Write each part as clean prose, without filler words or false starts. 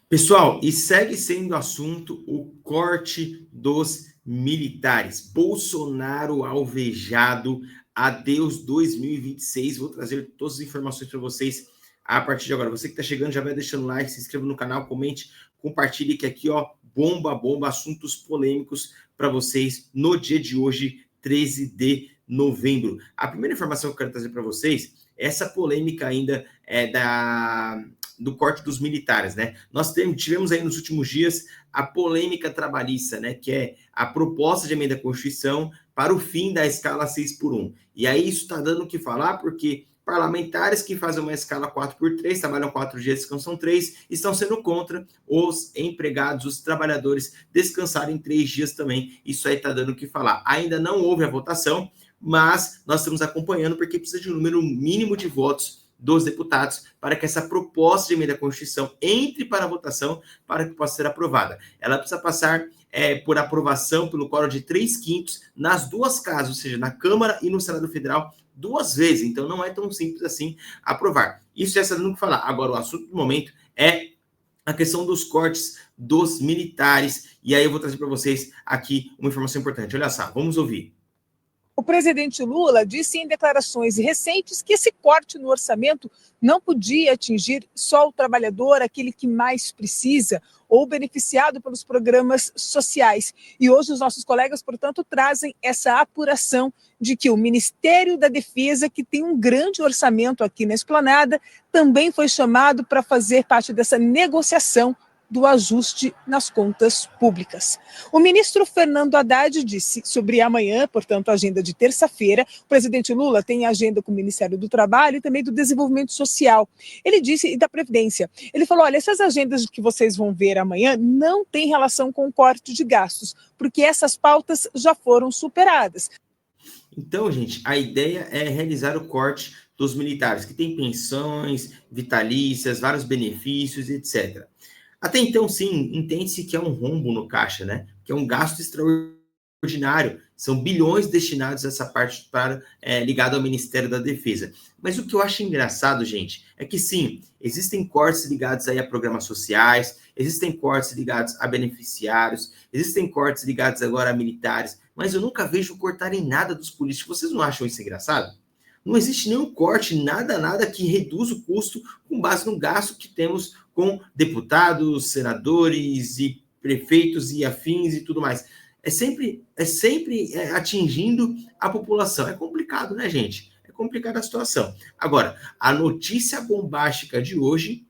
Pessoal, e segue sendo assunto o corte dos militares. Bolsonaro alvejado, adeus 2026. Vou trazer todas as informações para vocês a partir de agora. Você que está chegando, já vai deixando o like, se inscreva no canal, comente, compartilhe, que aqui, ó, bomba, assuntos polêmicos para vocês no dia de hoje, 13 de novembro. A primeira informação que eu quero trazer para vocês, essa polêmica ainda é do corte dos militares, né? Nós tivemos aí nos últimos dias a polêmica trabalhista, né? Que é a proposta de emenda à Constituição para o fim da escala 6x1. E aí isso está dando o que falar, porque parlamentares que fazem uma escala 4x3, trabalham 4 dias, descansam 3, estão sendo contra os empregados, os trabalhadores descansarem 3 dias também. Isso aí está dando o que falar. Ainda não houve a votação, mas nós estamos acompanhando, porque precisa de um número mínimo de votos dos deputados para que essa proposta de emenda à Constituição entre para a votação para que possa ser aprovada. Ela precisa passar por aprovação pelo quórum de 3/5 nas duas casas, ou seja, na Câmara e no Senado Federal, 2 vezes. Então não é tão simples assim aprovar. Isso já está dando o que falar. Agora, o assunto do momento é a questão dos cortes dos militares. E aí eu vou trazer para vocês aqui uma informação importante. Olha só, vamos ouvir. O presidente Lula disse em declarações recentes que esse corte no orçamento não podia atingir só o trabalhador, aquele que mais precisa, ou beneficiado pelos programas sociais. E hoje os nossos colegas, portanto, trazem essa apuração de que o Ministério da Defesa, que tem um grande orçamento aqui na Esplanada, também foi chamado para fazer parte dessa negociação do ajuste nas contas públicas. O ministro Fernando Haddad disse sobre amanhã, portanto, a agenda de terça-feira, o presidente Lula tem agenda com o Ministério do Trabalho e também do Desenvolvimento Social. Ele disse, e da Previdência, ele falou, olha, essas agendas que vocês vão ver amanhã não têm relação com o corte de gastos, porque essas pautas já foram superadas. Então, gente, a ideia é realizar o corte dos militares, que tem pensões, vitalícias, vários benefícios, etc. Até então, sim, entende-se que é um rombo no caixa, né? Que é um gasto extraordinário. São bilhões destinados a essa parte para ligado ao Ministério da Defesa. Mas o que eu acho engraçado, gente, é que sim, existem cortes ligados aí a programas sociais, existem cortes ligados a beneficiários, existem cortes ligados agora a militares, mas eu nunca vejo cortarem nada dos políticos. Vocês não acham isso engraçado? Não existe nenhum corte, nada que reduza o custo com base no gasto que temos com deputados, senadores e prefeitos e afins e tudo mais. É sempre atingindo a população. É complicado, né, gente? É complicada a situação. Agora, a notícia bombástica de hoje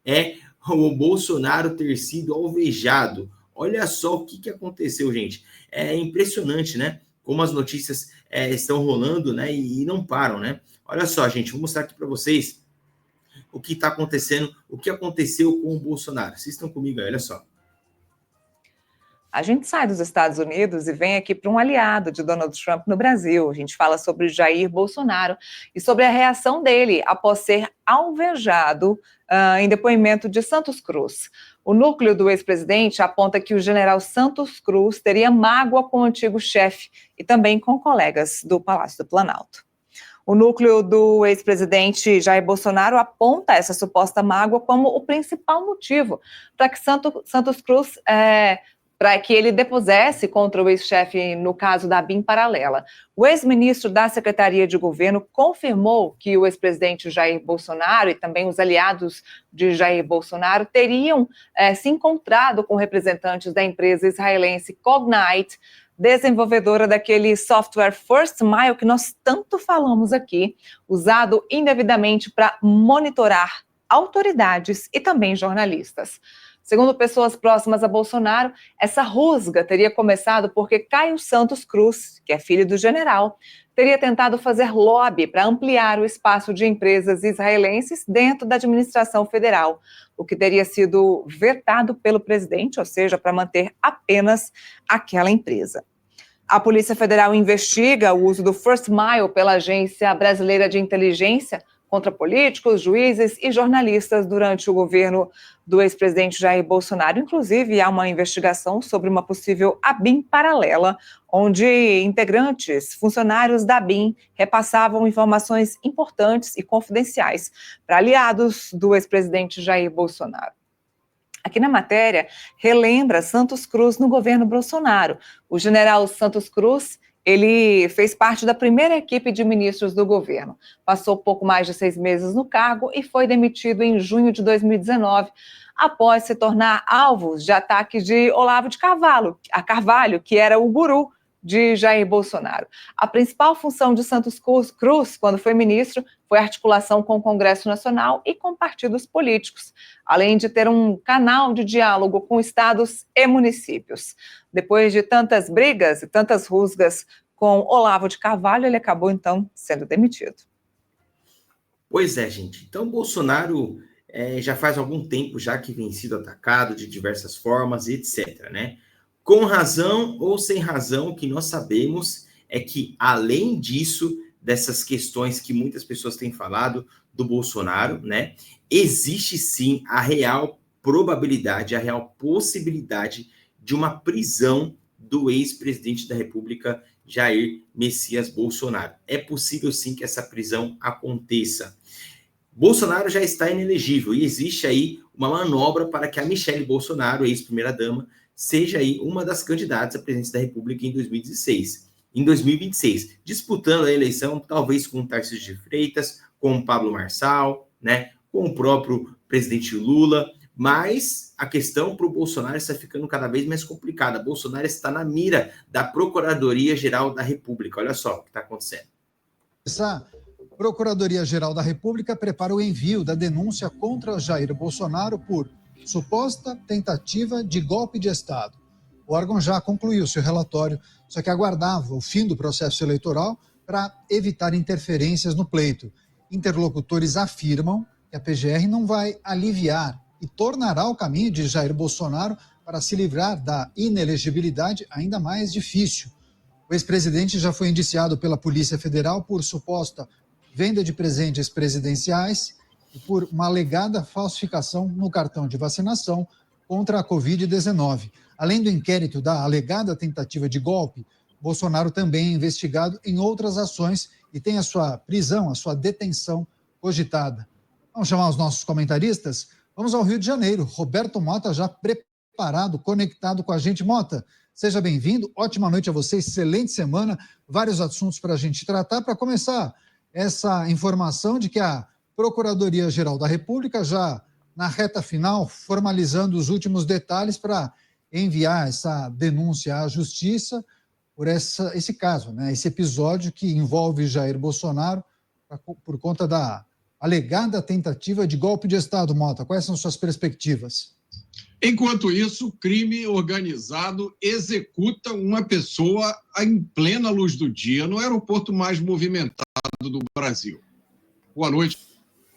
é o Bolsonaro ter sido alvejado. Olha só o que aconteceu, gente. É impressionante, né? Como as notícias estão rolando, né? E não param, né? Olha só, gente, vou mostrar aqui para vocês o que está acontecendo, o que aconteceu com o Bolsonaro. Vocês estão comigo aí, olha só. A gente sai dos Estados Unidos e vem aqui para um aliado de Donald Trump no Brasil. A gente fala sobre Jair Bolsonaro e sobre a reação dele após ser alvejado em depoimento de Santos Cruz. O núcleo do ex-presidente aponta que o general Santos Cruz teria mágoa com o antigo chefe e também com colegas do Palácio do Planalto. O núcleo do ex-presidente Jair Bolsonaro aponta essa suposta mágoa como o principal motivo para que Santos Cruz para que ele depusesse contra o ex-chefe no caso da BIM paralela. O ex-ministro da Secretaria de Governo confirmou que o ex-presidente Jair Bolsonaro e também os aliados de Jair Bolsonaro teriam se encontrado com representantes da empresa israelense Cognite, desenvolvedora daquele software First Mile que nós tanto falamos aqui, usado indevidamente para monitorar autoridades e também jornalistas. Segundo pessoas próximas a Bolsonaro, essa rusga teria começado porque Caio Santos Cruz, que é filho do general, teria tentado fazer lobby para ampliar o espaço de empresas israelenses dentro da administração federal, o que teria sido vetado pelo presidente, ou seja, para manter apenas aquela empresa. A Polícia Federal investiga o uso do First Mile pela Agência Brasileira de Inteligência contra políticos, juízes e jornalistas durante o governo do ex-presidente Jair Bolsonaro. Inclusive, há uma investigação sobre uma possível ABIN paralela, onde integrantes, funcionários da ABIN, repassavam informações importantes e confidenciais para aliados do ex-presidente Jair Bolsonaro. Aqui na matéria, relembra Santos Cruz no governo Bolsonaro. O general Santos Cruz, ele fez parte da primeira equipe de ministros do governo. Passou pouco mais de 6 meses no cargo e foi demitido em junho de 2019, após se tornar alvo de ataques de Olavo de Carvalho, que era o guru de Jair Bolsonaro. A principal função de Santos Cruz, quando foi ministro, foi articulação com o Congresso Nacional e com partidos políticos, além de ter um canal de diálogo com estados e municípios. Depois de tantas brigas e tantas rusgas com Olavo de Carvalho, ele acabou, então, sendo demitido. Pois é, gente. Então, Bolsonaro já faz algum tempo já que vem sido atacado de diversas formas, etc., né? Com razão ou sem razão, o que nós sabemos é que, além disso, dessas questões que muitas pessoas têm falado do Bolsonaro, né, existe sim a real probabilidade, a real possibilidade de uma prisão do ex-presidente da República, Jair Messias Bolsonaro. É possível sim que essa prisão aconteça. Bolsonaro já está inelegível e existe aí uma manobra para que a Michelle Bolsonaro, ex-primeira-dama, seja aí uma das candidatas à presidência da República em 2026, disputando a eleição talvez com o Tarcísio de Freitas, com o Pablo Marçal, né, com o próprio presidente Lula, mas a questão para o Bolsonaro está ficando cada vez mais complicada. Bolsonaro está na mira da Procuradoria-Geral da República. Olha só o que está acontecendo. Essa Procuradoria-Geral da República prepara o envio da denúncia contra Jair Bolsonaro por suposta tentativa de golpe de Estado. O órgão já concluiu seu relatório, só que aguardava o fim do processo eleitoral para evitar interferências no pleito. Interlocutores afirmam que a PGR não vai aliviar e tornará o caminho de Jair Bolsonaro para se livrar da inelegibilidade ainda mais difícil. O ex-presidente já foi indiciado pela Polícia Federal por suposta venda de presentes presidenciais e por uma alegada falsificação no cartão de vacinação contra a Covid-19. Além do inquérito da alegada tentativa de golpe, Bolsonaro também é investigado em outras ações e tem a sua prisão, a sua detenção cogitada. Vamos chamar os nossos comentaristas? Vamos ao Rio de Janeiro. Roberto Mota já preparado, conectado com a gente. Mota, seja bem-vindo. Ótima noite a você, excelente semana. Vários assuntos para a gente tratar. Para começar, essa informação de que a Procuradoria-Geral da República já na reta final, formalizando os últimos detalhes para enviar essa denúncia à Justiça por esse caso, né? Esse episódio que envolve Jair Bolsonaro por conta da alegada tentativa de golpe de Estado. Mota, quais são suas perspectivas? Enquanto isso, o crime organizado executa uma pessoa em plena luz do dia no aeroporto mais movimentado do Brasil. Boa noite.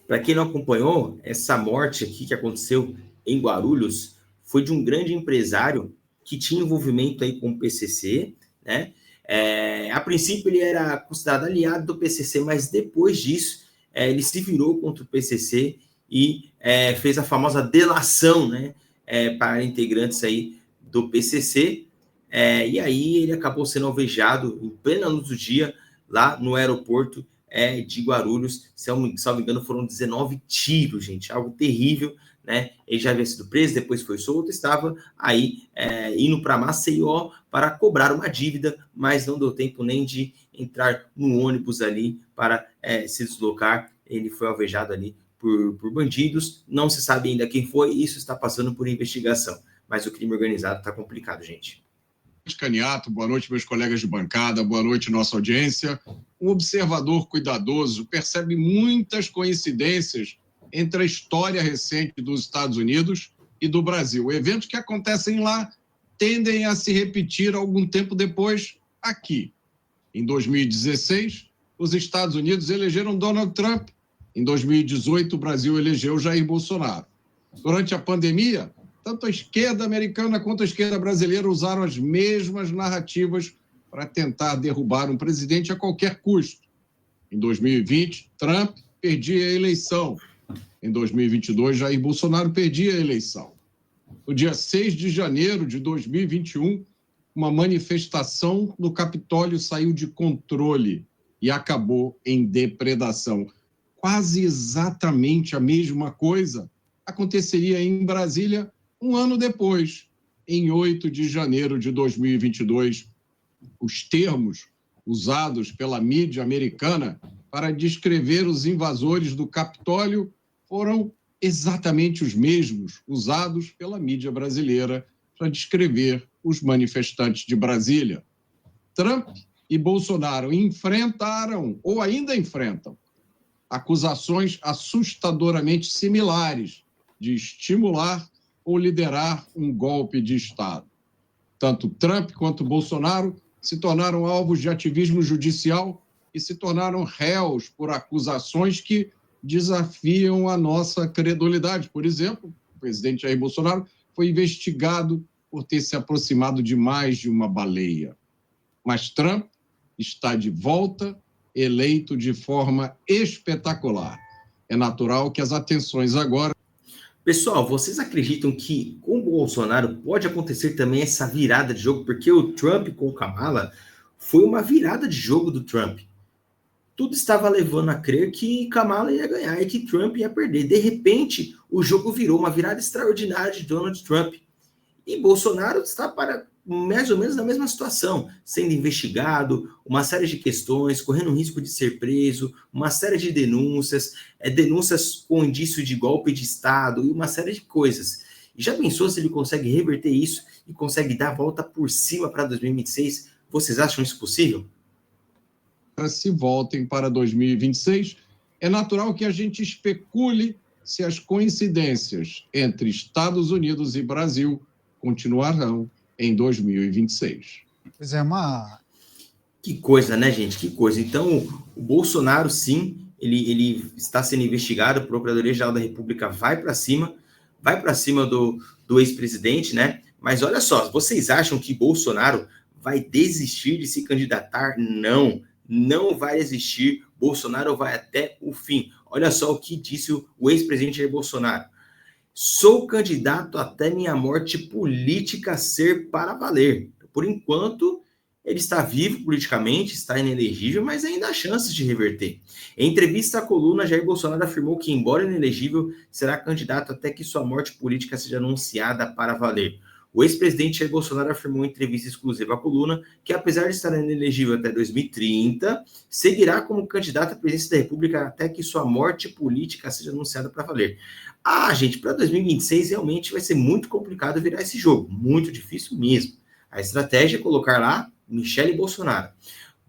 Para quem não acompanhou, essa morte aqui que aconteceu em Guarulhos foi de um grande empresário que tinha envolvimento aí com o PCC, né? A princípio ele era considerado aliado do PCC, mas depois disso ele se virou contra o PCC e fez a famosa delação, né, para integrantes aí do PCC, e aí ele acabou sendo alvejado em plena luz do dia lá no aeroporto de Guarulhos. Se eu não me engano, foram 19 tiros, gente, algo terrível, né? Ele já havia sido preso, depois foi solto, estava aí indo para Maceió para cobrar uma dívida, mas não deu tempo nem de entrar no ônibus ali para se deslocar. Ele foi alvejado ali por bandidos, não se sabe ainda quem foi, isso está passando por investigação, mas o crime organizado está complicado, gente. Caniato, boa noite, meus colegas de bancada, boa noite, nossa audiência. Um observador cuidadoso percebe muitas coincidências entre a história recente dos Estados Unidos e do Brasil. Eventos que acontecem lá tendem a se repetir algum tempo depois aqui. Em 2016, os Estados Unidos elegeram Donald Trump. Em 2018, o Brasil elegeu Jair Bolsonaro. Durante a pandemia, tanto a esquerda americana quanto a esquerda brasileira usaram as mesmas narrativas para tentar derrubar um presidente a qualquer custo. Em 2020, Trump perdia a eleição. Em 2022, Jair Bolsonaro perdia a eleição. No dia 6 de janeiro de 2021, uma manifestação no Capitólio saiu de controle e acabou em depredação. Quase exatamente a mesma coisa aconteceria em Brasília um ano depois, em 8 de janeiro de 2022. Os termos usados pela mídia americana para descrever os invasores do Capitólio foram exatamente os mesmos usados pela mídia brasileira para descrever os manifestantes de Brasília. Trump e Bolsonaro enfrentaram, ou ainda enfrentam, acusações assustadoramente similares de estimular ou liderar um golpe de Estado. Tanto Trump quanto Bolsonaro se tornaram alvos de ativismo judicial e se tornaram réus por acusações que desafiam a nossa credulidade. Por exemplo, o presidente Jair Bolsonaro foi investigado por ter se aproximado demais de uma baleia. Mas Trump está de volta, eleito de forma espetacular. É natural que as atenções agora... Pessoal, vocês acreditam que com o Bolsonaro pode acontecer também essa virada de jogo? Porque o Trump com o Kamala foi uma virada de jogo do Trump. Tudo estava levando a crer que Kamala ia ganhar e que Trump ia perder. De repente, o jogo virou uma virada extraordinária de Donald Trump. E Bolsonaro está para mais ou menos na mesma situação, sendo investigado, uma série de questões, correndo o risco de ser preso, uma série de denúncias, denúncias com indício de golpe de Estado e uma série de coisas. E já pensou se ele consegue reverter isso e consegue dar a volta por cima para 2026? Vocês acham isso possível? Se voltem para 2026, é natural que a gente especule se as coincidências entre Estados Unidos e Brasil continuarão em 2026. Pois é, Que coisa, né, gente? Que coisa. Então, o Bolsonaro, sim, ele está sendo investigado, a Procuradoria-Geral da República vai para cima do ex-presidente, né? Mas olha só, vocês acham que Bolsonaro vai desistir de se candidatar? Não vai desistir. Bolsonaro vai até o fim. Olha só o que disse o ex-presidente Jair Bolsonaro. Sou candidato até minha morte política ser para valer. Por enquanto, ele está vivo politicamente, está inelegível, mas ainda há chances de reverter. Em entrevista à coluna, Jair Bolsonaro afirmou que, embora inelegível, será candidato até que sua morte política seja anunciada para valer. O ex-presidente Jair Bolsonaro afirmou em entrevista exclusiva à coluna que, apesar de estar inelegível até 2030, seguirá como candidato à presidência da República até que sua morte política seja anunciada para valer. Gente, para 2026 realmente vai ser muito complicado virar esse jogo, muito difícil mesmo. A estratégia é colocar lá Michele Bolsonaro.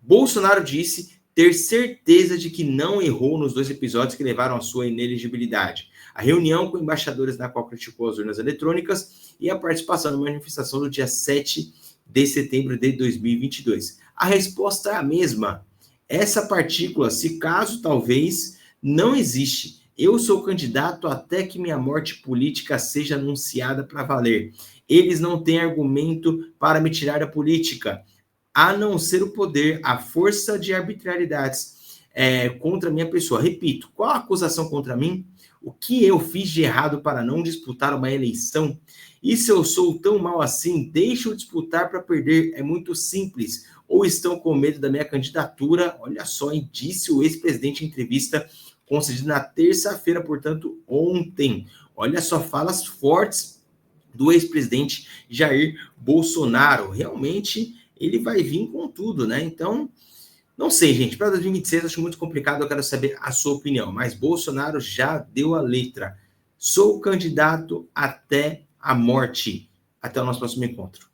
Bolsonaro disse ter certeza de que não errou nos 2 episódios que levaram à sua inelegibilidade. A reunião com embaixadores na qual criticou as urnas eletrônicas e a participação na manifestação do dia 7 de setembro de 2022. A resposta é a mesma. Essa partícula, se caso, talvez, não existe. Eu sou candidato até que minha morte política seja anunciada para valer. Eles não têm argumento para me tirar da política, a não ser o poder, a força de arbitrariedades contra a minha pessoa. Repito, qual a acusação contra mim? O que eu fiz de errado para não disputar uma eleição? E se eu sou tão mal assim, deixo disputar para perder? É muito simples. Ou estão com medo da minha candidatura? Olha só, disse o ex-presidente em entrevista concedida na terça-feira, portanto, ontem. Olha só, falas fortes do ex-presidente Jair Bolsonaro. Realmente, ele vai vir com tudo, né? Então, não sei, gente. Para 2026, acho muito complicado. Eu quero saber a sua opinião. Mas Bolsonaro já deu a letra. Sou candidato até a morte. Até o nosso próximo encontro.